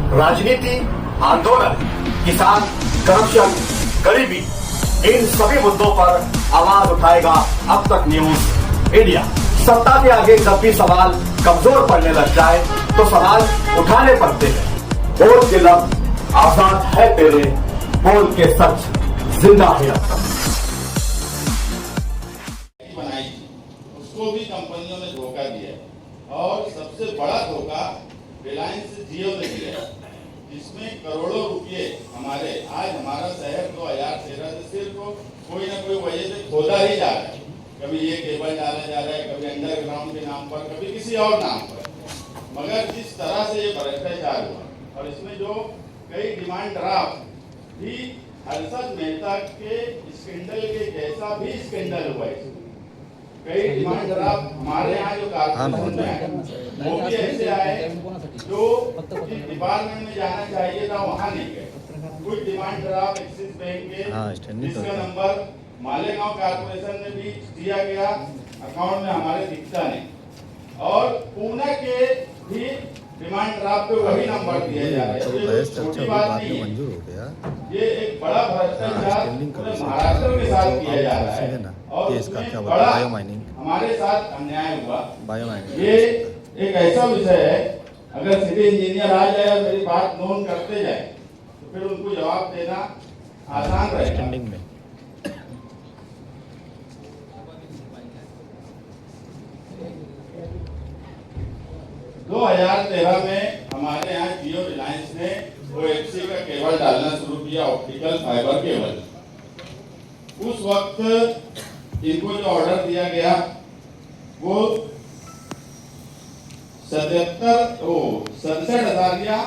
राजनीति, आंदोलन, किसान, करप्शन, गरीबी, इन सभी मुद्दों पर आवाज उठाएगा अब तक न्यूज इंडिया। सत्ता के आगे जब भी सवाल कमजोर पड़ने लग जाए तो सवाल उठाने पड़ते हैं। बोल के लब आजाद है तेरे, बोल के सच जिंदा है अब तक। बनाई उसको भी कंपनियों ने धोखा दिया और सबसे बड़ा धोखा रिलायंस जियो ने दिया, जिसमें करोड़ों रुपए हमारे आज हमारा शहर 2013 से सिर्फ कोई ना कोई वजह से खोदा ही जा रहा है। कभी ये केबल डाला जा रहा है, कभी अंडरग्राउंड के नाम पर, कभी किसी और नाम पर। मगर जिस तरह से ये भ्रष्टाचार हुआ और इसमें जो कई डिमांड ड्राफ्ट भी हर्षद मेहता के स्कैंडल के जैसा भी स्कैंडल हुआ है। कई डिमांड ड्राफ्ट हमारे यहाँ जो कारपोरेशन में आए वो भी ऐसे आए जो जिस डिपार्टमेंट में जाना चाहिए था वहाँ नहीं गए। कुछ डिमांड ड्राफ्ट एक्सिस बैंक के जिसका नंबर मालेगांव कारपोरेशन में भी दिया गया, अकाउंट में हमारे दिखता नहीं। और पूना के भी डिमांड ड्राफ्ट पे वही नंबर दिया जा रहा है। छोटी बात नहीं है, ये एक बड़ा भ्रष्टाचार पूरे महाराष्ट्र के साथ किया जा रहा है और इसमें बड़ा हमारे साथ अन्याय हुआ। ये एक ऐसा विषय है, अगर सिटी इंजीनियर आ जाए और मेरी बात नोन करते जाए तो फिर उनको जवाब देना आसान रहेगा। 2013 में हमारे यहाँ जियो रिलायंस ने OFC का केबल डालना शुरू किया, ऑप्टिकल फाइबर केबल। उस वक्त इनको जो ऑर्डर दिया गया वो 67,000 या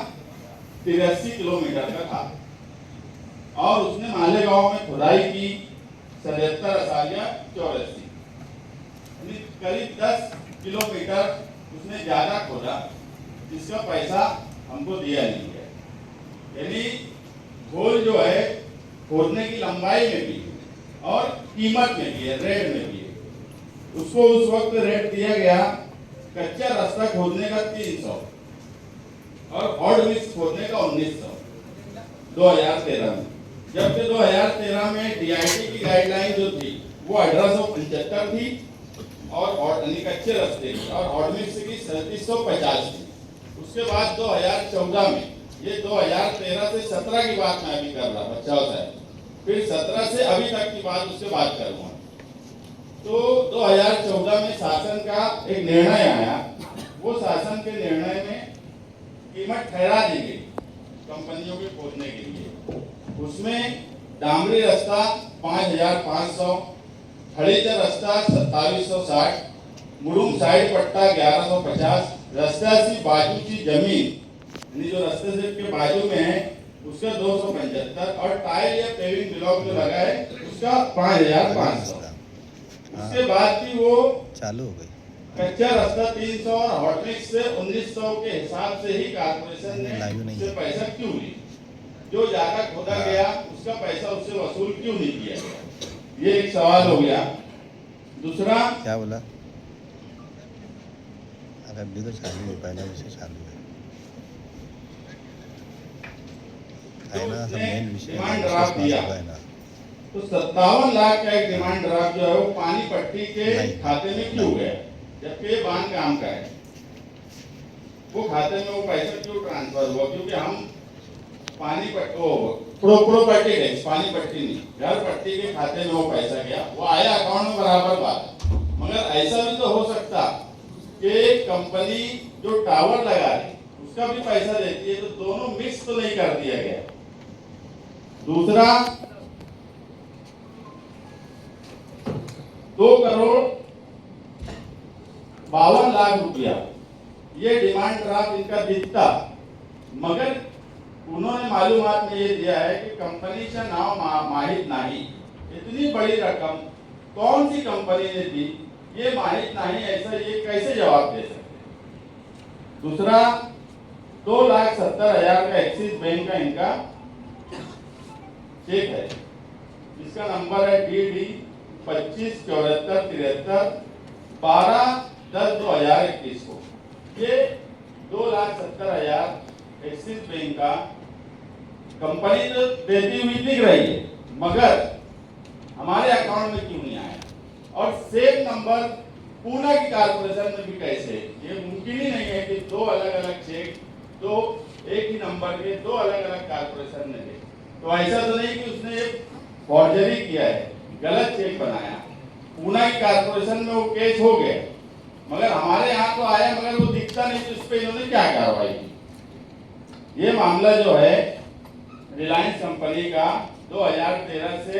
83 किलोमीटर का था और उसने मालेगांव में खुदाई की 77,000 या 84, करीब 10 किलोमीटर उसने ज्यादा खोदा, जिसका पैसा हमको दिया नहीं है। यानी होल जो है खोदने की लंबाई में भी और कीमत में भी है, रेट में भी है। उसको उस वक्त रेट दिया गया कच्चा रास्ता खोदने का 300 और हॉट मिक्स खोदने का 1900 2013 में। जबकि 2013 में DIT की गाइडलाइन जो थी वो 1875 थी और कच्चे रास्ते की, और हॉट मिक्स की 3750 थी। उसके बाद 2014 में, ये 2013 से 17 की बात मैं अभी कर रहा था, 14 फिर 17 से अभी तक की बात उसके बाद करूंगा। तो 2014 में शासन का एक निर्णय आया, वो शासन के निर्णय में कीमत ठहरा दी गई कंपनियों के खोदने के लिए। उसमें डामरी रास्ता 5,500, खड़ीचा रास्ता 2760, मुरुम साइड पट्टा 1150, रास्ता सी बाजू की जमीन यानी जो रास्ते से के बाजू में है उसका 275 और टाइल या पेविंग ब्लॉक जो लगा है उसका 5,500। उसके बाद भी वो चालू हो गई। कच्चा रास्ता 300 और हॉट मिक्स से 1900 के हिसाब से ही कारपोरेशन ने उससे पैसा क्यों ली? जो ज्यादा खोदा गया उसका पैसा उससे वसूल क्यों नहीं किया गया? ये एक सवाल हो गया। दूसरा क्या बोला? अभी तो चालू है, पहले विषय चालू है ना, सब मेन विषय डिमांड ड्राफ्ट दिया है ना। तो 57 लाख का एक डिमांड ड्राफ्ट जो है वो पानी पट्टी के खाते में क्यों गया, जबकि बांध काम का है? वो खाते में वो पैसा क्यों ट्रांसफर हुआ? क्योंकि हम पानी प्रॉपर्टी टैक्स, पानी पट्टी नहीं, घर पट्टी के खाते में वो पैसा गया, वो आया अकाउंट में बराबर बात। मगर ऐसा भी तो हो सकता कि कंपनी जो टावर लगा रही उसका भी पैसा देती है, तो दोनों मिक्स तो नहीं कर दिया गया। दूसरा 2,52,00,000 रुपया ये डिमांड ड्राफ्ट इनका दिखता, मगर उन्होंने मालूमात में ये दिया है कि कंपनीचं नाव माहित नहीं। इतनी बड़ी रकम कौन सी कंपनी ने दी ये माहित नहीं, ऐसा ये कैसे जवाब दे सकते? दूसरा 2,70,000 का एक्सिस बैंक का इनका चेक है, इसका नंबर है DD 257473 12/10/2021 को। ये 2,70,000 एक्सिस बैंक का कंपनी तो देती हुई दिख रही है, मगर हमारे अकाउंट में क्यों नहीं आया? और सेम नंबर पूना की कारपोरेशन में भी कैसे? ये मुमकिन ही नहीं है कि दो अलग अलग चेक तो एक ही नंबर के दो अलग अलग कारपोरेशन में थे। तो ऐसा तो नहीं कि उसने फॉर्जरी किया है, गलत चेक बनाया, पूना की कारपोरेशन में वो केस हो गया, मगर हमारे यहाँ तो आया मगर वो दिखता नहीं, तो इस पे इन्होंने क्या कार्रवाई की? ये मामला जो है रिलायंस कंपनी का 2013 से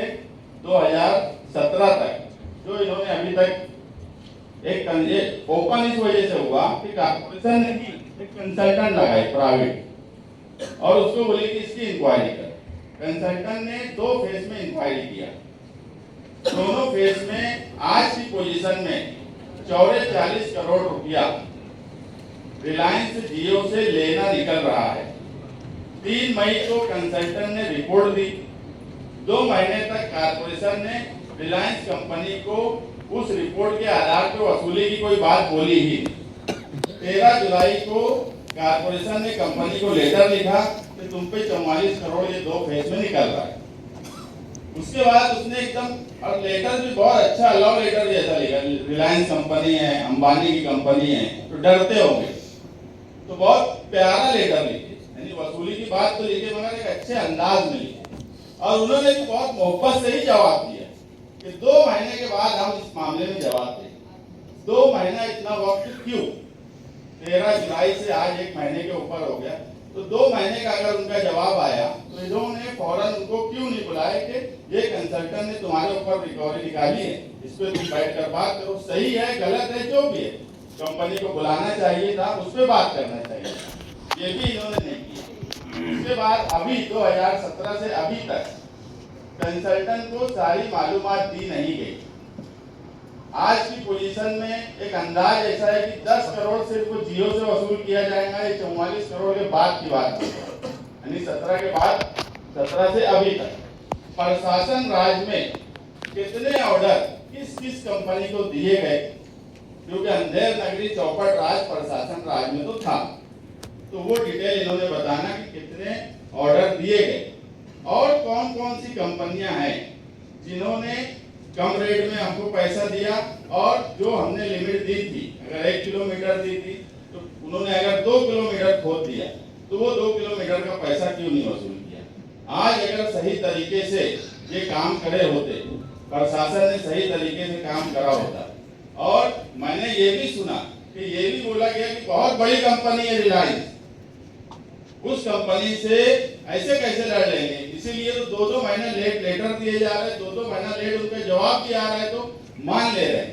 2017 तक जो इन्होंने अभी तक एक ओपन इस वजह से हुआ कि कारपोरेशन ने एक कंसल्टेंट लगाई प्राइवेट और उसको बोले कि इसकी इंक्वायरी कर। कंसल्टेंट ने 2 फेज में इंक्वायरी किया, दोनों फेज में आज की पोजीशन में 44 करोड़ रुपया रिलायंस जियो से लेना निकल रहा है। 3 मई को कंसल्टेंट ने रिपोर्ट दी, 2 महीने तक कारपोरेशन ने रिलायंस कंपनी को उस रिपोर्ट के आधार पर वसूली की कोई बात बोली ही। 13 जुलाई को कारपोरेशन ने कंपनी को लेटर लिखा कि तुम पे 44 करोड़ ये 2 फेज में निकल रहा है। उसके बाद उसने एकदम, और लेटर भी बहुत अच्छा लव लेटर जैसा लिखा, रिलायंस कंपनी है, अंबानी की कंपनी है तो डरते होंगे, तो बहुत प्यारा लेटर लिखे, यानी वसूली की बात तो लिखे मगर एक अच्छे अंदाज में लिखे। और उन्होंने भी बहुत मोहब्बत से ही जवाब दिया कि 2 महीने के बाद हम इस मामले में जवाब देंगे। 2 महीना इतना वक्त क्यों? 13 जुलाई से आज 1 महीने के ऊपर हो गया, तो 2 महीने का अगर उनका जवाब आया तो इन्होंने फौरन उनको क्यों नहीं बुलाया कि ये कंसल्टेंट ने तुम्हारे ऊपर रिकवरी निकाली है, इस पे तुम बैठ कर बात करो, सही है गलत है जो भी है, कंपनी को बुलाना चाहिए था, उस पर बात करना चाहिए, ये भी इन्होंने नहीं किया। उसके बाद अभी 2017 से अभी तक कंसल्टेंट को सारी मालूमात दी नहीं गई। आज की पोजीशन में एक अंदाज ऐसा है कि 10 करोड़ सिर्फ जियो से वसूल किया जाएगा, ये 44 करोड़ के बाद की बात है, यानी 17 के बाद, 17 से अभी तक प्रशासन राज में कितने ऑर्डर किस किस कंपनी को दिए गए, क्योंकि अंधेर नगरी चौपट राज प्रशासन राज में तो था, तो वो डिटेल इन्होंने बताना कि कितने ऑर्डर दिए गए और कौन कौन सी कंपनियां हैं जिन्होंने कम रेट में हमको पैसा दिया, और जो हमने लिमिट दी थी, अगर 1 किलोमीटर दी थी तो उन्होंने अगर 2 किलोमीटर खोद दिया तो वो 2 किलोमीटर का पैसा क्यों नहीं वसूल किया? आज अगर सही तरीके से ये काम करे होते, प्रशासन ने सही तरीके से काम करा होता, और मैंने ये भी सुना कि ये भी बोला गया कि बहुत बड़ी कंपनी है रिलायंस, उस कंपनी से ऐसे कैसे लड़ लेंगे, इसीलिए तो 2-2 महीने लेट लेटर दिए जा रहे हैं, 2-2 महीना लेट उनके जवाब दिया आ रहा है तो मान ले रहे हैं।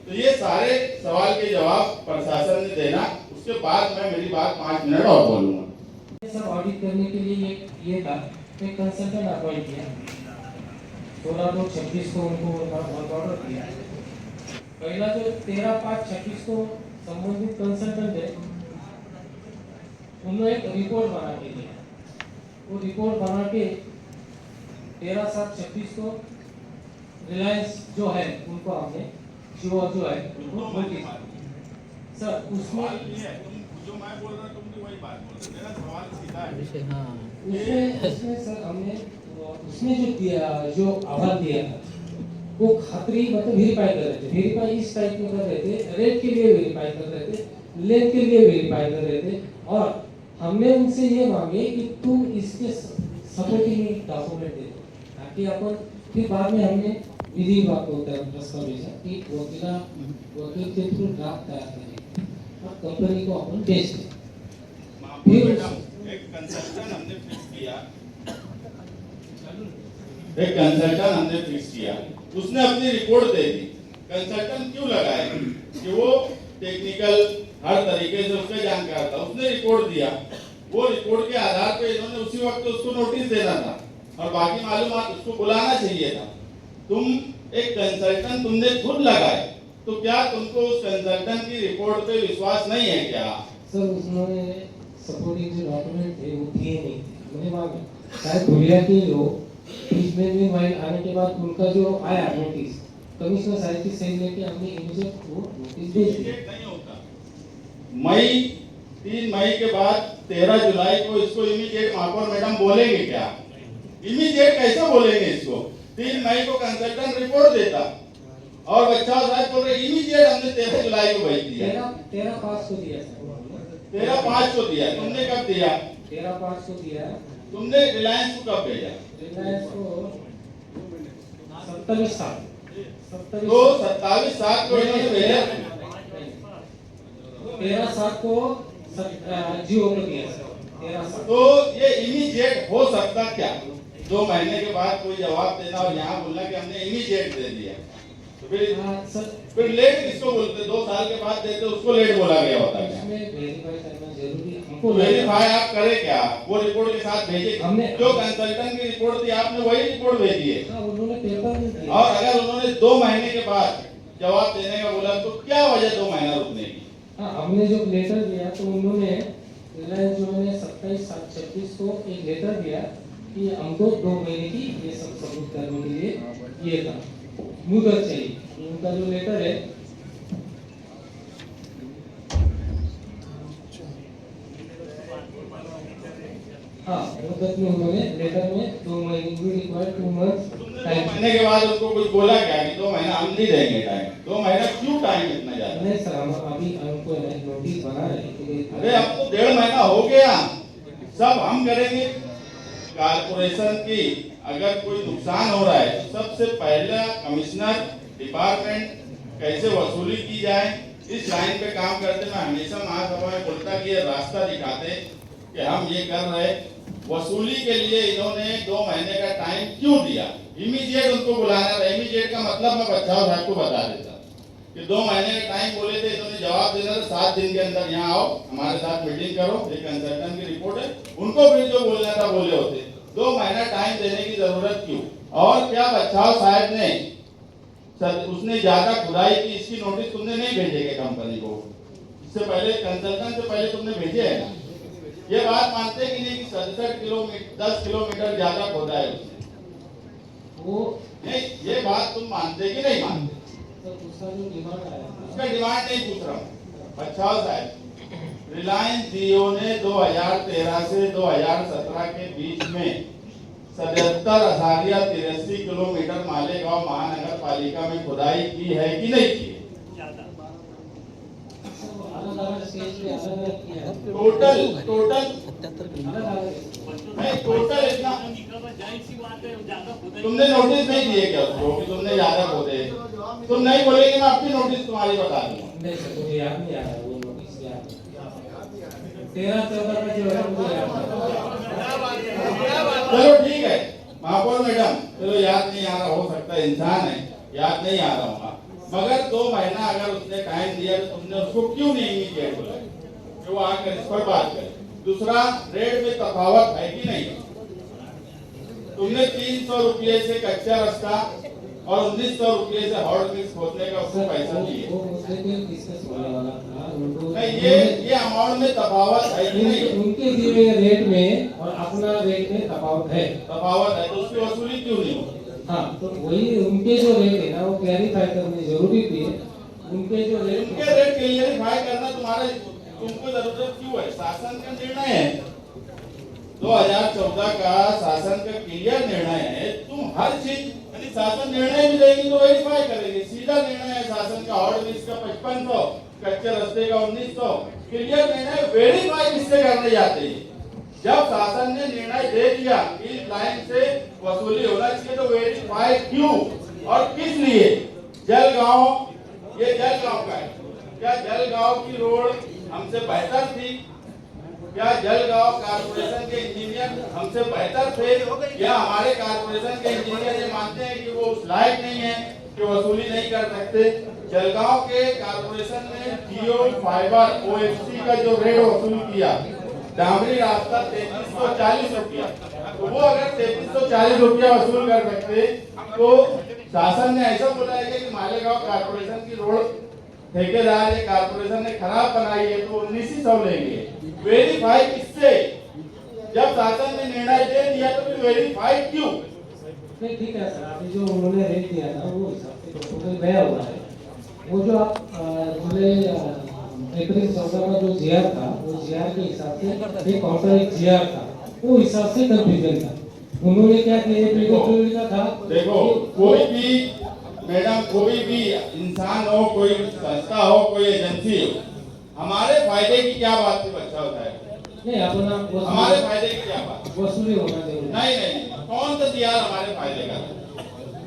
तो ये सारे सवाल के जवाब प्रशासन ने देना, उसके बाद मैं मेरी बात 5 मिनट और बोलूंगा। सर ऑडिट करने के लिए ये था कि कंसल्टेंट अपॉइंट किया, 16/2/26 को उनको वर्क ऑर्डर दिया। पहला जो 13/5/26 को संबंधित कंसल्टेंट है उन्होंने एक रिपोर्ट बना के दिया, वो रिपोर्ट बना के 13/7/26 को रिलायंस जो है उनको हमने जो है उनको नोटिस सर उसमें जो मैं बोल रहा तुम भी वही बात बोल रहे, मेरा सवाल सीधा है। हाँ उसमें सर हमने उसमें जो दिया, जो आवाज दिया था वो खातरी मतलब वेरीफाई कर रहे थे, वेरीफाई इस टाइप में कर रहे थे, रेट के लिए वेरीफाई कर रहे थे, लेंथ के लिए वेरीफाई कर रहे थे, और हमने उनसे ये मांगे कि तुम इसके सपोर्टिंग डॉक्यूमेंट दे दो, ताकि अपन फिर बाद में हमने विधि विभाग को प्रस्ताव भेजा कि वकील के थ्रू ड्राफ्ट तैयार करें और कंपनी को अपन बेच दें। फिर एक कंसल्टेंट हमने फिक्स किया, एक कंसल्टेंट हमने फिक्स किया, उसने अपनी रिपोर्ट दे दी। कंसल्टेंट क्यों लगाए कि वो टेक्निकल हर तरीके से उसका जानकार था, उसने रिपोर्ट दिया, वो रिपोर्ट के आधार पे इन्होंने उसी वक्त उसको नोटिस देना था और बाकी मालूमात उसको बुलाना चाहिए था। तुम एक कंसल्टेंट तुमने खुद लगाए, तो क्या तुमको उस कंसल्टेंट की रिपोर्ट पे विश्वास नहीं है क्या? सर उसने सपोर्टिंग जो डॉक्यूमेंट थे वो दिए नहीं थे, मैंने मांगा शायद भूलिया कि लोग इसमें वाइल आने के बाद उनका जो आया नोटिस कमिश्नर साहब की सही लेके हमने इमीडिएट वो नोटिस भेज दिया। नहीं होता। मई 3 मई के बाद 13 जुलाई को इसको इमीडिएट महापौर मैडम बोलेंगे क्या? इमीडिएट कैसे बोलेंगे इसको? 3 मई को कंसल्टेंट रिपोर्ट देता और बच्चाओं साहब बोल रहे इमीडिएट हमने 13 जुलाई को भेज दिया। 13/5 को दिया सर। 13/5 को दिया। तुमने कब दिया? 13/5 को दिया। तुमने रिलायंस को कब भेजा? रिलायंस को 27/7 तो 27/7 को इन्होंने भेजा। 13/7 को जियो को दिया सर। 13/7 तो ये इमीडिएट हो सकता क्या? 2 महीने के बाद कोई जवाब देना और यहाँ बोलना कि हमने इमीडिएट दे दिया। तो फिर लेट किसको बोलते? 2 साल के बाद देते उसको लेट बोला गया होता है। इसमें वेरीफाई करना जरूरी तो वेरीफाई आप करें क्या? वो रिपोर्ट के साथ भेजे। हमने जो कंसल्टेंट की रिपोर्ट थी आपने वही रिपोर्ट भेजी है। उन्होंने पेपर नहीं दिया। और अगर उन्होंने 2 महीने के बाद जवाब देने का बोला तो क्या वजह 2 महीना रुकने की? हाँ, हमने जो लेटर दिया तो उन्होंने रिलायंस जो ने 27/7/26 को एक लेटर दिया कि हमको 2 महीने की ये सब सबूत करने के लिए ये था मुदत चाहिए। उनका जो लेटर है हाँ मुदत में उन्होंने लेटर में 2 महीने की रिक्वायर्ड 2 मंथ टाइम महीने के बाद उसको कुछ बोला क्या कि 2 महीना हम नहीं देंगे टाइम? 2 महीना क्यों टाइम इतना ज्यादा? नहीं सर, हम अभी हमको नोटिस बना रहे हैं कि अरे अब तो 1.5 महीना हो गया। सब हम करेंगे। कारपोरेशन की अगर कोई नुकसान हो रहा है तो सबसे पहला कमिश्नर डिपार्टमेंट कैसे वसूली की जाए इस लाइन पे काम करते। मैं हमेशा महासभा में बोलता कि ये रास्ता दिखाते कि हम ये कर रहे। वसूली के लिए इन्होंने 2 महीने का टाइम क्यों दिया? इमीडिएट उनको बुलाना था। इमीडिएट का मतलब मैं बच्चाओं साहब को बता देता कि 2 महीने का टाइम बोले थे, इन्होंने जवाब देना था 7 दिन के अंदर यहाँ आओ हमारे साथ मीटिंग करो। एक कंसल्टेंट की रिपोर्ट है, उनको भी जो बोलना था बोले होते। 2 महीना टाइम देने की जरूरत क्यों? और क्या बच्चाओं साहब ने उसने ज्यादा खुदाई की इसकी नोटिस तुमने नहीं भेजेगे कंपनी को? इससे पहले कंसल्टेंट से पहले तुमने भेजे है ना? ये बात मानते कि नहीं कि 67 किलोमीटर 10 किलोमीटर ज्यादा खोदा है उसने? वो नहीं, ये बात तुम मानते कि नहीं मानते? तो उसका जो डिमांड आया उसका डिमांड नहीं पूछ रहा हूँ। बच्चाओं साहब, रिलायंस जियो ने 2013 से 2017 के बीच में 77,083 किलोमीटर मालेगांव महानगर पालिका में खुदाई की है कि नहीं की? अलग-अलग स्टेज पे अलग-अलग किया है। टोटल अलग-अलग नहीं, टोटल इतना तुमने नोटिस नहीं दिए क्या उसको कि तुमने ज्यादा खोदे? तुम नहीं बोलेगे मैं अपनी नोटिस तुम्हारी बता दूंगा। नहीं सर, मुझे याद नहीं आ रहा वो नोटिस याद नहीं। 13-14 का जो है मुझे याद नहीं। चलो ठीक है महापौर मैडम, चलो याद नहीं आ रहा, हो सकता है इंसान है, याद नहीं आ रहा होगा। मगर 2 महीना अगर उसने टाइम दिया तो तुमने उसको क्यों नहीं इमीडिएट बोला कि वो आकर इस पर बात करे? दूसरा, रेट में तफावत है कि नहीं? तुमने 300 रुपये से कच्चा रास्ता और 1900 रुपये से हॉट मिक्स खोदने का उसको पैसा दिए। वो मुझसे भी डिस्कस होने वाला था। उनको नहीं, ये अमाउंट में तफावत है कि नहीं? उनके दिए हुए रेट में और अपना रेट में तफावत है। तफावत है तो उसकी वसूली क्यों नहीं होती? हाँ, तो वही उनके जो रेट है ना वो क्लैरिफाई करनी जरूरी थी। उनके जो रेट उनके रेट क्लियरिफाई करना तुम्हारा तुमको जरूरत क्यों है? शासन का निर्णय है, 2014 का शासन का क्लियर निर्णय है। तुम हर चीज शासन निर्णय भी देगी तो वेरीफाई करेंगे। सीधा निर्णय है शासन का, हॉट मिक्स का 5500, कच्चे रास्ते का 1900। क्लियर निर्णय, वेरीफाई किससे करने जाते हैं? जब शासन ने निर्णय दे दिया कि इस लाइन से वसूली होना चाहिए तो वेरीफाई क्यों और किस लिए? जलगांव, ये जलगांव का है। क्या जलगांव की रोड हमसे बेहतर थी? क्या जलगांव कारपोरेशन के इंजीनियर हमसे बेहतर थे? या हमारे कारपोरेशन के इंजीनियर ये मानते हैं कि वो उस लायक नहीं है कि वसूली नहीं कर सकते? जलगांव के कारपोरेशन ने जियो फाइबर OFC का जो रेट वसूल किया, डामरी रास्ता 3340 रुपया, तो वो अगर 3340 रुपया वसूल कर सकते तो शासन ने ऐसा बोला है कि मालेगांव कारपोरेशन की रोड ठेकेदार या कारपोरेशन ने खराब बनाई है तो 1900 लेंगे। वेरीफाई किससे? जब शासन ने निर्णय दे दिया तो फिर वेरीफाई क्यों? नहीं ठीक है सर, अभी जो उन्होंने रेट दिया था वो हिसाब से टोटल गया हुआ है। वो जो आप जुलाई अप्रैल 14 का जो जीआर था वो जीआर के हिसाब से एक काउंटर एक जीआर था, वो हिसाब से कंफ्यूजन था। उन्होंने क्या किया लिखा था, देखो कोई भी मैडम, कोई भी इंसान हो, कोई संस्था हो, कोई एजेंसी हो, हमारे फायदे की क्या बात थी बच्चा होता है? नहीं अपना हमारे फायदे की क्या बात? वसूली होना जरूरी नहीं नहीं, कौन सा दिया हमारे फायदे का?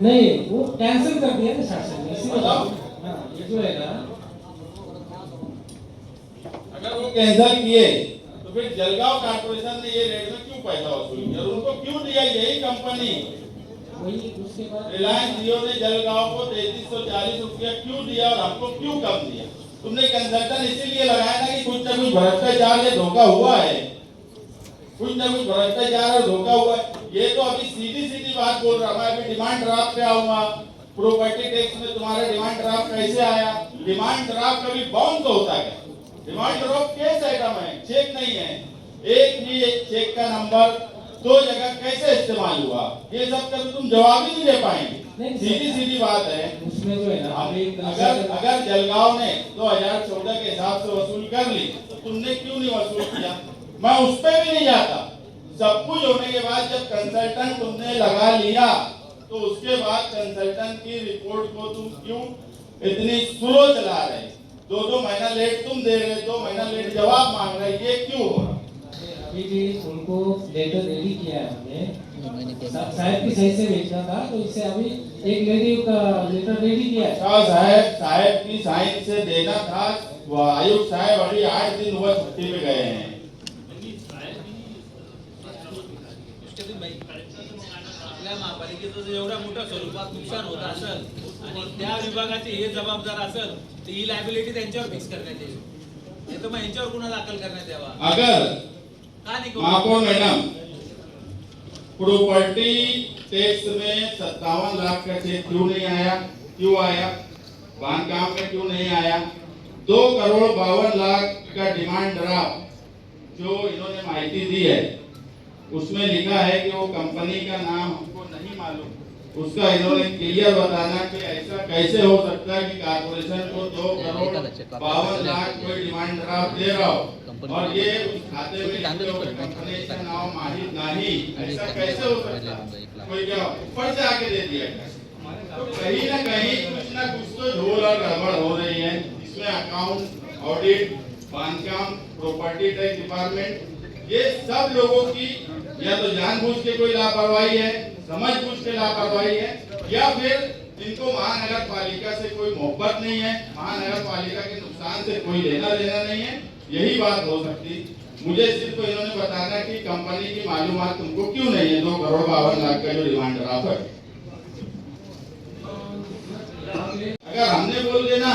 नहीं, वो कैंसिल कर दिया ना शासन ने, इसी बताओ। हाँ, ये जो है ना, अगर वो कैंसिल किए तो फिर जलगांव कारपोरेशन ने ये रेट में क्यों पैसा वसूल किया और उनको क्यों दिया? यही कंपनी वही उसके बाद रिलायंस जियो ने जलगांव को 3340 रुपया क्यों दिया और हमको क्यों कम दिया? तुमने कंसल्टेंट इसीलिए लगाया था कि कुछ ना कुछ भ्रष्टाचार या धोखा हुआ है, कुछ ना कुछ भ्रष्टाचार और धोखा हुआ है। ये तो अभी सीधी सीधी बात बोल रहा, मैं अभी डिमांड ड्राफ्ट पे आऊंगा। प्रॉपर्टी टैक्स में तुम्हारा डिमांड ड्राफ्ट कैसे आया? डिमांड ड्राफ्ट कभी बाउंस होता है? डिमांड ड्राफ्ट केस आइटम है, चेक नहीं है। एक भी चेक का नंबर दो जगह कैसे इस्तेमाल हुआ, ये सब का तुम जवाब ही नहीं दे पाएंगे। सीधी सीधी बात है। उसमें जो है ना, अगर जलगांव ने 2014 के हिसाब से वसूल कर ली तो तुमने क्यों नहीं वसूल किया? मैं उस पे भी नहीं जाता। सब कुछ होने के बाद जब कंसल्टेंट तुमने लगा लिया तो उसके बाद कंसल्टेंट की रिपोर्ट को तुम क्यों इतनी स्लो चला रहे? 2-2 महीना लेट तुम दे रहे, 2 महीना लेट जवाब मांग रहे, ये क्यों हो रहा? अभी भी उनको लेटर रेडी किया है हमने, साहब की सही से भेजना था, तो इससे अभी एक लेडी का लेटर रेडी किया है। साहब की साइन से देना था। वो आयुक्त साहब अभी 8 दिन हुआ छुट्टी पे गए हैं। आपल्या महापालिकेचं एवढ्या मोठ्या स्वरूपात नुकसान होत असेल आणि त्या विभागाचे हे जबाबदार असेल तर ही लायबिलिटी त्यांच्यावर फिक्स करण्यात येईल, नाही तर मग यांच्यावर गुन्हा दाखल करण्यात यावा। अगर का नाही महापौर मैडम प्रॉपर्टी टैक्स में 57 लाख का चेक क्यों नहीं आया? क्यों आया? बांधकाम में क्यों नहीं आया? 2,52,00,000 का डिमांड ड्राफ्ट जो इन्होंने माहिती दी है उसमें लिखा है कि वो कंपनी का नाम हमको नहीं मालूम। उसका इन्होंने क्लियर बताना कि ऐसा कैसे हो सकता है कि कारपोरेशन को 2,52,00,000 कोई डिमांड ड्राफ्ट दे रहा हो और ये उस खाते में कंपनी का नाम माहिर नहीं, ऐसा कैसे हो सकता है? कोई क्या ऊपर से आके दे दिया? तो कहीं ना कुछ तो झोल और गड़बड़ हो रही है। इसमें अकाउंट, ऑडिट, बांधकाम, प्रॉपर्टी टैक्स डिपार्टमेंट, ये सब लोगों की या तो जानबूझ के कोई लापरवाही है, समझबूझ के लापरवाही है, या फिर इनको महानगर पालिका से कोई मोहब्बत नहीं है, महानगर पालिका के नुकसान से कोई लेना देना नहीं है। यही बात हो सकती। मुझे सिर्फ इन्होंने बताना कि कंपनी की मालूमात तुमको क्यों नहीं है? 2,52,00,000 का जो डिमांड ड्राफ्ट है, अगर हमने बोल देना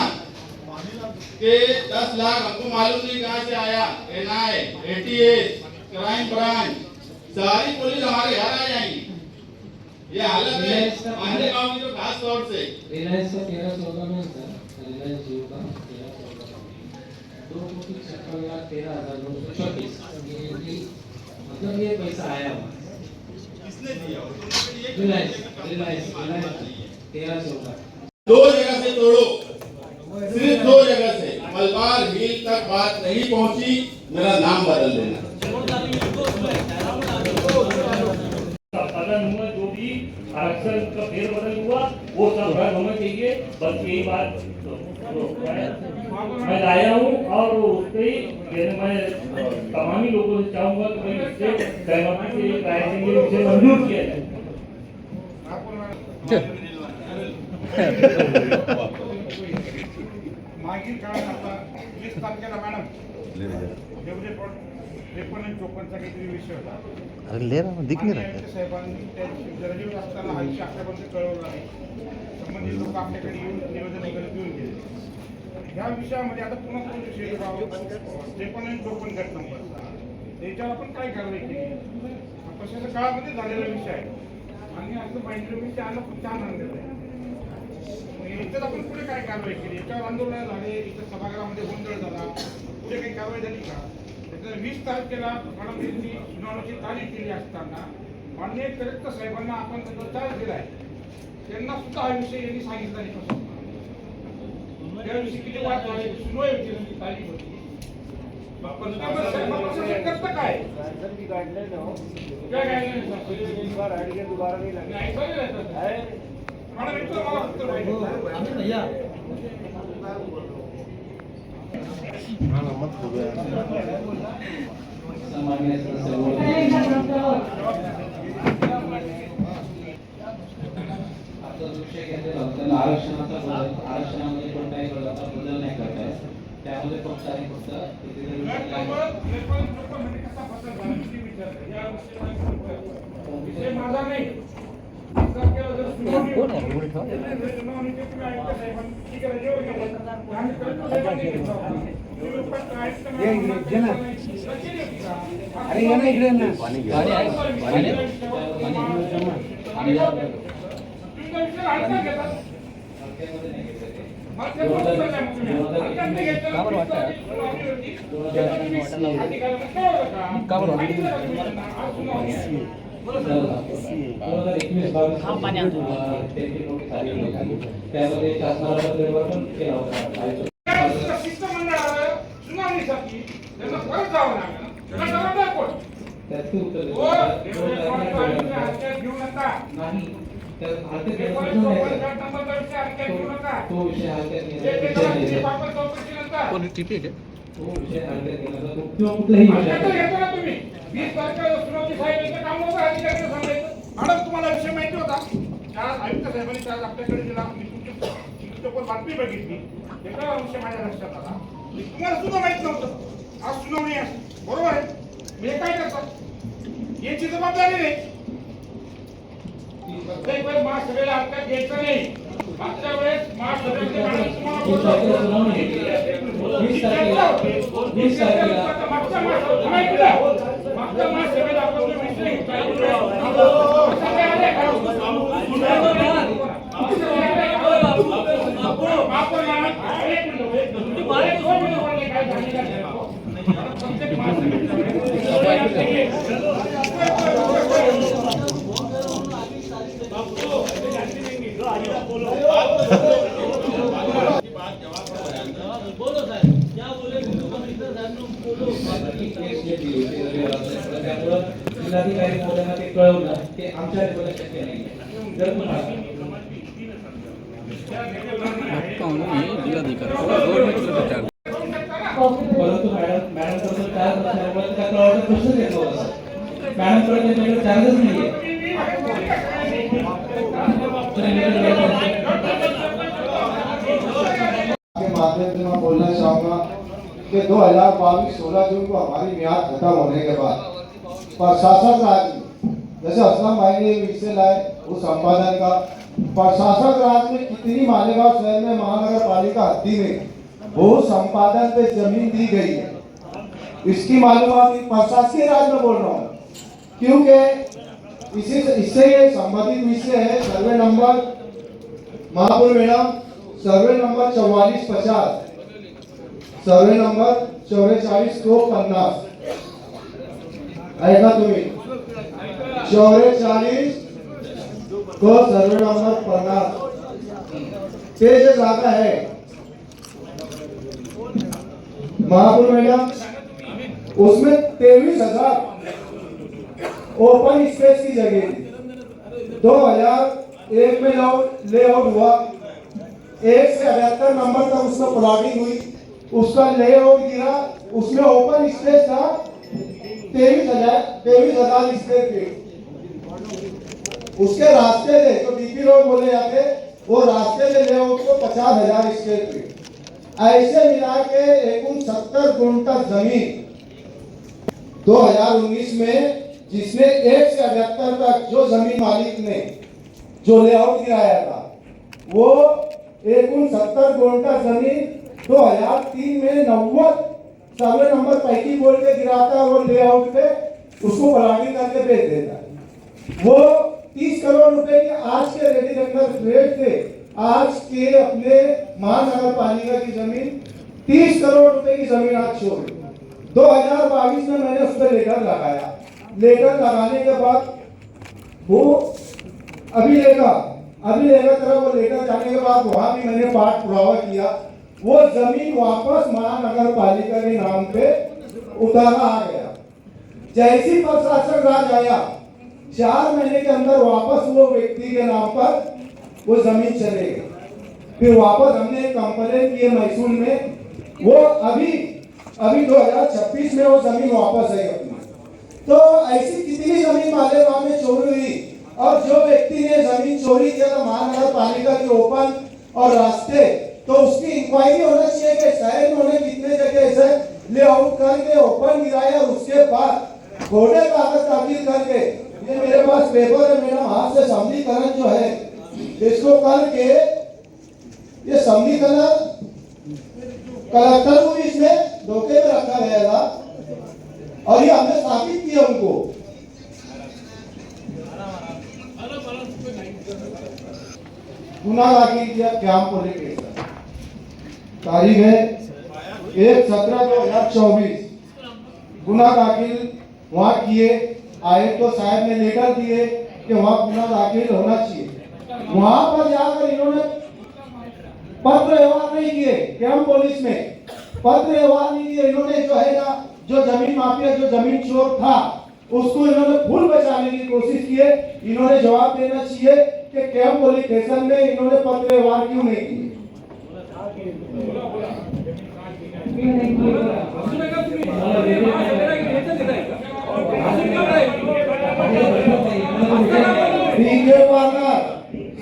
कि 10 लाख हमको मालूम नहीं कहां से आया, एनआई, एटीएस, क्राइम ब्रांच, सारी पुलिस हमारे घर आ जाएंगी। ये हालत है मालेगांव की तो खास तौर से। रिलायंस का 13-14 में था, रिलायंस जियो का 13-14 2,56,13,934, मतलब ये पैसा आया हुआ। किसने दिया? रिलायंस 13-14 दो जगह से तोड़ो, सिर्फ 2 जगह से। मलबार हिल तक बात नहीं पहुंची, मेरा नाम बदल देना। जो भी आरक्षण का फेरबदल हुआ वो सब रद्द होना चाहिए, बस यही बात मैं लाया हूँ। और उस पर मैं तमामी लोगों से चाहूंगा कि भाई इससे सहमति से राय के लिए इसे मंजूर किया जाए। मागील काळात आता 20 तारखेला मॅडम डेव्हलप 53-54 चा काहीतरी विषय होता। अरे ले रहा दिख नहीं रहा है। साहेबांनी त्या रजेवर असताना हा विषय आपल्यापर्यंत कळवला नाही। संबंधित लोक आपल्याकडे येऊन निवेदन वगैरे देऊन गेले। या विषयामध्ये आता पुन्हा तो विषय 53-54 गट नंबर त्याच्यावर आपण काय कारवाई केली? कशाच्या काळामध्ये झालेला विषय आहे आणि असं बाईंडर विषय आलं खूप छान आणलेलं आहे। याच्यात आपण पुढे काय कारवाई केली? याच्यावर आंदोलन झाले, इथं सभागृहामध्ये गोंधळ झाला, पुढे काही कारवाई झाली का? 20 तारखेला मॅडम यांनी सुनावणीची तारीख केली असताना माननीय कलेक्टर साहेबांना आपण जो चार्ज दिलाय त्यांना सुद्धा हा विषय यांनी सांगितला नाही. त्या दिवशी किती वाद झाले, सुनवाई होती त्यांची, तारीख होती. पण प्रशासन करतं काय? काय guidelines आहेत? नाही, चालेल आहे तसं. मॅडम, इथलं मला फक्त माहिती आता विषय घेतलेला होता, त्याला आरक्षणामध्ये कोणताही प्रकारचा बदल नाही करता येत. त्यामध्ये फक्त आणि फक्त विषय माझा नाही. त्यामध्ये शासनाला परिवर्तन केला होता. शिष्टमंडळाला सुनावणीसाठी त्यांना परत जावं लागलं. त्याला जबाबदार कोण? त्याचे उत्तर हो, हत्या घेऊ नका. नाही, तर हलक्यात हे घेण्याचा परत प्रश्न तो नाही. पंचायत नंबरचा विषय हत्या घेऊ नका. तो विषय हलक्यात जे घेण्याचा ते विषय करा, नाही. ते वापर चौकशीनंतर. तो विषय हलक्यात घेण्याचा तो किंवा कुठलाही विषय हत्या तर नाही. घेतो ना तुम्ही. 20 तारखेला सुनावणी साहेबांचं काम नव्हतं अधिकाऱ्यांना सांगायचं. मॅडम, तुम्हाला विषय माहिती होता? आज आयुक्त साहेबांनी आज आपल्याकडे दिला. मी तुमच्या बातमी बघितली. त्याचा विषय माझ्या लक्षात आला. तुम्हाला सुद्धा माहित नव्हतं. आज सुनावणी आहे, बरोबर आहे. म्हणजे काय करतात? याची जबाबदारी नाही. प्रत्येक वेळेस महासभेला हरकत घ्यायचं नाही. मागच्या वेळेस महासभेचे मॅडम तुम्हाला मागच्या महासभेला आपण जो विषय जिल्हाधिकारी महोदयांना ते कळवलं ते आमच्या लेवलला शक्य नाही. जर परंतु मॅडम बद्दल चार्ज असल्यामुळे त्या कळवायचा प्रश्न येतो होता. मॅडम कडे त्यांच्याकडे चार्जच नाहीये. के माध्यम से मैं बोलना चाहूंगा कि 2022-16 जून को हमारी मियाद खत्म होने के बाद प्रशासक राज में जैसे असलम भाई ने विषय लाए उस संपादन का प्रशासक राज में कितनी मालेगांव शहर में महानगर पालिका हद्दी में भू संपादन पे जमीन दी गई है, इसकी मालूमात प्रशासकीय राज में बोल रहा हूँ क्योंकि इससे ये संबंधित विषय है। Survey number Mahapur madam, survey number 4450, survey number 4450 ऐका तुम्ही 44 को सर्वे नंबर 50 ते जे जागा है महापुर मैडम, उसमें 23,000 ओपन स्पेस की जगह थी। 2001 में लेआउट हुआ, 1 से 78 नंबर तक उसका प्लॉटिंग हुई, उसका लेआउट गिरा, उसमें ओपन स्पेस था 23,000 स्क्वायर फीट। उसके रास्ते थे जो डीपी रोड बोले जाते, वो रास्ते थे लेआउट को 50,000 स्क्वायर फीट। ऐसे मिला के एकूण 70 गुंठा जमीन 2019 में, जिसमें 1 से 78 तक जो जमीन मालिक ने जो लेआउट गिराया था, वो एकूण 70 गुंठा जमीन 2003 में 90 सर्वे नंबर पैकी बोल के गिराता है, वो लेआउट पे उसको प्लाटिंग करके बेच देता है। वो 30 करोड़ रुपए के आज के रेट थे, आज के अपने महानगर पालिका की जमीन 30 करोड़ रुपए की जमीन आज छोड़ 2022 में मैंने उस पर लेटर लगाया। लेटर लगाने के बाद वो अभी लेगा तरह वो लेटर जाने के बाद वहां भी मैंने पाठ पुरावा किया वो जमीन वापस महानगर पालिका के नाम पे उतारा आ गया। जैसी प्रशासन राज आया 4 महीने के अंदर वापस वो व्यक्ति के नाम पर वो जमीन चले गई। फिर वापस हमने कंप्लेंट किए महसूल में, वो अभी 2026 में वो जमीन वापस आई अपनी। तो ऐसी कितनी जमीन मालेगांव में चोरी हुई, और जो व्यक्ति ने जमीन चोरी किया था महानगर पालिका के ओपन और रास्ते, तो उसकी इंक्वायरी होना चाहिए कि शहर में उन्होंने कितने जगह ऐसे लेआउट करके ओपन गिराया, और उसके बाद घोड़े कागज दाखिल करके, ये मेरे पास पेपर है मेरा, हाथ से समीकरण जो है इसको करके ये समीकरण कलेक्टर को भी इसमें धोखे में रखा गया था, और ये हमने स्थापित किया उनको। गुना दाखिल किया कैंप पुलिस केस, तारीख है 1/17/2024। गुना दाखिल वहां किए, आए तो साहब ने लेटर दिए कि वहां गुना दाखिल होना चाहिए। वहां पर जाकर इन्होंने पत्र व्यवहार नहीं किए, कैंप पुलिस में पत्र व्यवहार नहीं किए। इन्होंने जो है ना, जो जमीन माफिया, जो जमीन चोर था, उसको इन्होंने फूल बचाने की कोशिश की है। इन्होंने जवाब देना चाहिए कि कैंप पुलिस स्टेशन में इन्होंने पत्र व्यवहार क्यों नहीं किए।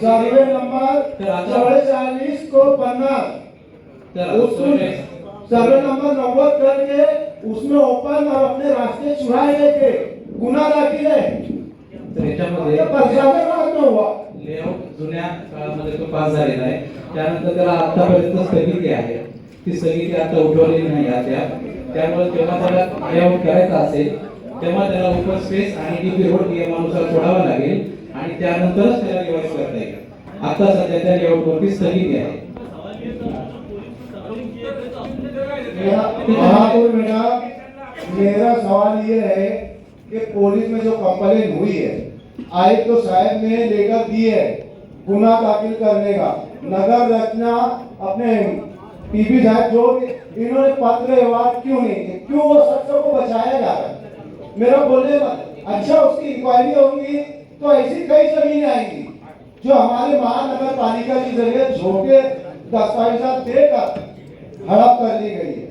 सर्वे नंबर 44 को पन्ना, उसको सर्वे नंबर 90 करके उसमें ओपन और अपने रास्ते चुराए गए थे, गुना दाखिल है। हुआ लेआउट जुन्या काळामध्ये तो पास झालेला आहे, त्यानंतर त्याला आतापर्यंत स्थगिती आहे, ती स्थगिती आता उठवलेली नाही आहे। त्यामुळे जेव्हा त्याला लेआउट करायचा असेल तेव्हा त्याला ओपन स्पेस आणि डीपी रोड नियमानुसार सोडावा लागेल, आणि त्यानंतरच त्याला रिवाइज करता येईल। आता सध्या त्या लेआउट वरती स्थगिती आहे। महापौर मैडम, मेरा सवाल ये है कि पुलिस में जो कंप्लेन हुई है, आयुक्त तो साहब ने लेटर दिए है गुना दाखिल करने का, नगर रचना अपने पीपी साहब जो इन्होंने पत्र व्यवहार क्यों नहीं किए, क्यों वो शख्सों को बचाया जा रहा है? मेरा बोलने का अच्छा, उसकी इंक्वायरी होगी तो ऐसी कई जमीनें आएंगी जो हमारे महानगर पालिका की जगह झोंके दस्तावेजात देकर हड़प कर ली गई है।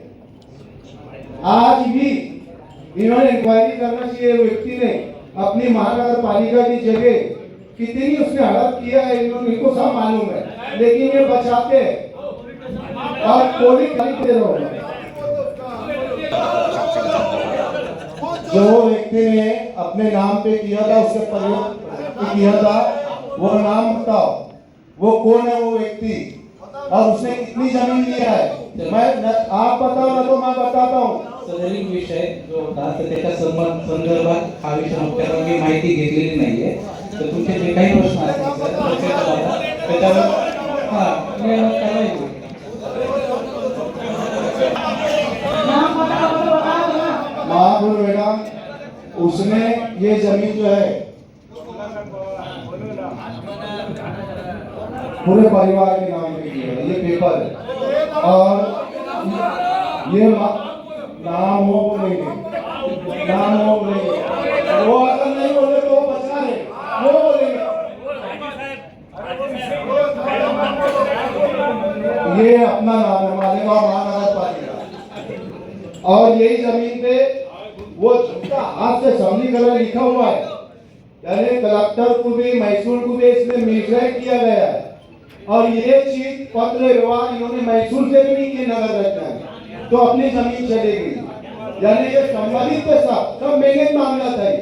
आज भी इन्होंने इंक्वायरी करना चाहिए, व्यक्ति ने अपनी महानगर पालिका की जगह कितनी उसने हड़प किया है, इनको सब मालूम है, लेकिन ये बचाते हैं और पुलिस दे रहा होगा। जो व्यक्ति ने अपने नाम पे किया था, उसके प्रयोग किया था, वो नाम बताओ, वो कौन है वो व्यक्ति, और उसने कितनी जमीन लिया है? मैं आप बताओ ना तो मैं बताता हूँ। सदरील विषय जो होता तर त्याच्या संदर्भात हा विषय आपल्याला मी माहिती घेतलेली नाहीये, तर तुमचे जे काही प्रश्न असतील त्याच्यावर महापुर मैडम, उसने ये जमीन जो है पूरे परिवार के नाम पे की है, ये पेपर है, और ये नाम हो बोलेंगे, नाम हो बोलेंगे, वो अगर नहीं बोले तो वो बचा रहे, वो बोलेंगे। ये अपना नाम है मालेगांव महानगर पालिका, और यही जमीन पे वो झूठा हाथ से समीकरण लिखा हुआ है, यानी कलेक्टर को भी महसूल को भी इसमें मिसगाइड किया गया है, और ये चीज पत्र व्यवहार इन्होंने महसूल से भी नहीं किए नगर रचना, तो अपनी जमीन चली गई, यानी ये संबंधित सब महंगे मामला था। ये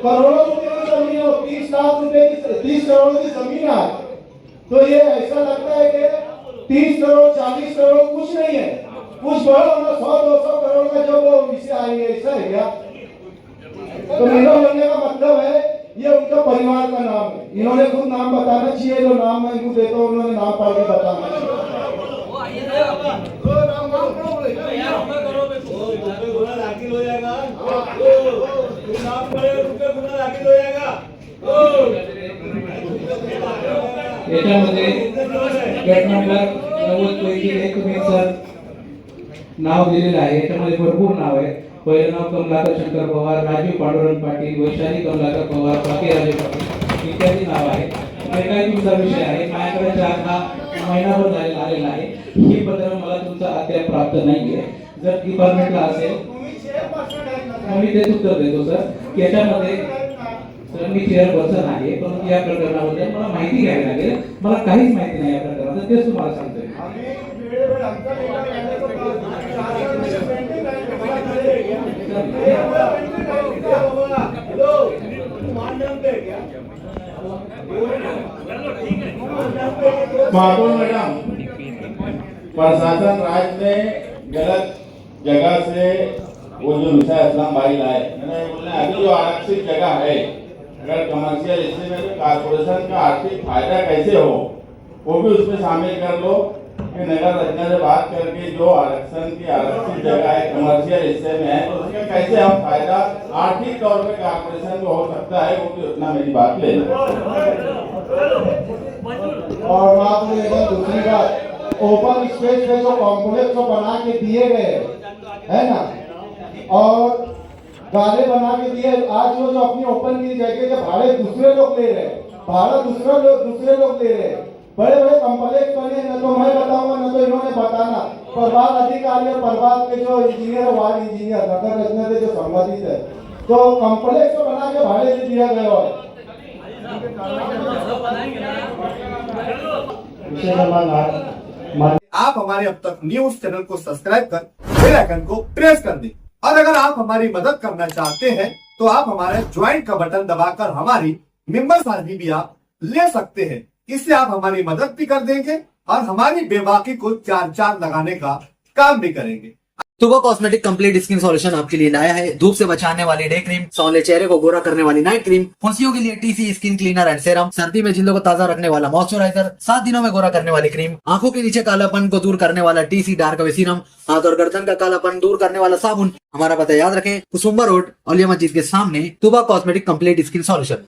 करोड़ों रुपए की जमीन और 30 लाख रुपए की 30 करोड़ की जमीन है, तो ये ऐसा लगता है कि 30 करोड़ 40 करोड़ कुछ नहीं है, कुछ बड़ा होना 100-200 करोड़ का जो वो विषय आएंगे, ऐसा है क्या? तो मेरा बोलने का मतलब है ये उनका परिवार का नाम है, इन्होंने खुद नाम बताना चाहिए, जो नाम मैं इनको देता हूँ उन्होंने नाम पढ़ के बताना चाहिए। याच्यामध्ये गट नंबर 90 पैकी एक मी सर नाव दिलेलं आहे. याच्यामध्ये भरपूर नाव आहे. पहिलं नाव कमलाकर शंकर पवार, राजीव पांडुरंग पाटील, वैशाली कमलाकर पवार, भाग्यराजे पाटील इत्यादी नाव आहे. तुमचा विषय आहे. माझ्याकडे चार हा महिनाभर झालेला आलेला आहे. ही पत्र मला तुमचा अद्याप प्राप्त नाहीये. जर डिपार्टमेंटला असेल मी ते उत्तर देतो सर. याच्यामध्ये सर मी चेअरपर्सन आहे, पण या प्रकरणाबद्दल मला माहिती घ्यावी लागेल. मला काहीच माहिती नाही या प्रकरणाचं, तेच तुम्हाला सांगतोय. माधुर मैडम, प्रशासन राज्य ने गलत जगह से वो जो विषय इस्लाम भाई लाए, मैंने बोलने अभी जो आरक्षित जगह है, अगर कमर्शियल हिस्से में तो कारपोरेशन का आर्थिक फायदा कैसे हो वो भी उसमें शामिल कर लो कि नगर रचना से बात करके जो आरक्षण की आरक्षित जगह है कमर्शियल हिस्से में है, तो उसका कैसे हम फायदा आर्थिक तौर पे कारपोरेशन को हो सकता है, वो भी उतना मेरी बात ले लो। और बात दूसरी बात, ओपन स्पेस में जो कॉम्प्लेक्स को बना के दिए गए है ना, और गाले बना के दिए, आज वो जो अपनी ओपन की जगह के भाड़े दूसरे लोग ले रहे हैं, भाड़ा दूसरे लोग ले रहे हैं। बड़े बड़े कॉम्प्लेक्स बने, न तो मैं बताऊंगा न तो इन्होंने बताना। प्रभाग अधिकारी और प्रभाग के जो इंजीनियर, वार्ड इंजीनियर नगर रचना से जो संबंधित है, तो कॉम्प्लेक्स को बना के भाड़े दे दिया गया है। आप हमारे अब तक न्यूज चैनल को सब्सक्राइब कर बेल आइकन को प्रेस कर दें। और अगर आप हमारी मदद करना चाहते हैं तो आप हमारे ज्वाइन का बटन दबाकर हमारी मेंबर साथी भी आप ले सकते हैं। इससे आप हमारी मदद भी कर देंगे और हमारी बेबाकी को चार चांद लगाने का काम भी करेंगे। तुबा कॉस्मेटिक कंप्लीट स्किन सॉल्यूशन आपके लिए लाया है धूप से बचाने वाली डे क्रीम, सौंले चेहरे को गोरा करने वाली नाइट क्रीम, फुंसियों के लिए TC skin cleaner and serum, सर्दी में जिल्दों को ताजा रखने वाला मॉइस्चराइजर, 7 दिनों में गोरा करने वाली क्रीम, आंखों के नीचे कालापन को दूर करने वाला टीसी डार्क वे सीरम, हाथ और गर्दन का कालापन दूर करने वाला साबुन। हमारा पता याद रखें, कुसुम्बा रोड, औलिया मस्जिद के सामने, तुबा कॉस्मेटिक कंप्लीट स्किन सॉल्यूशन।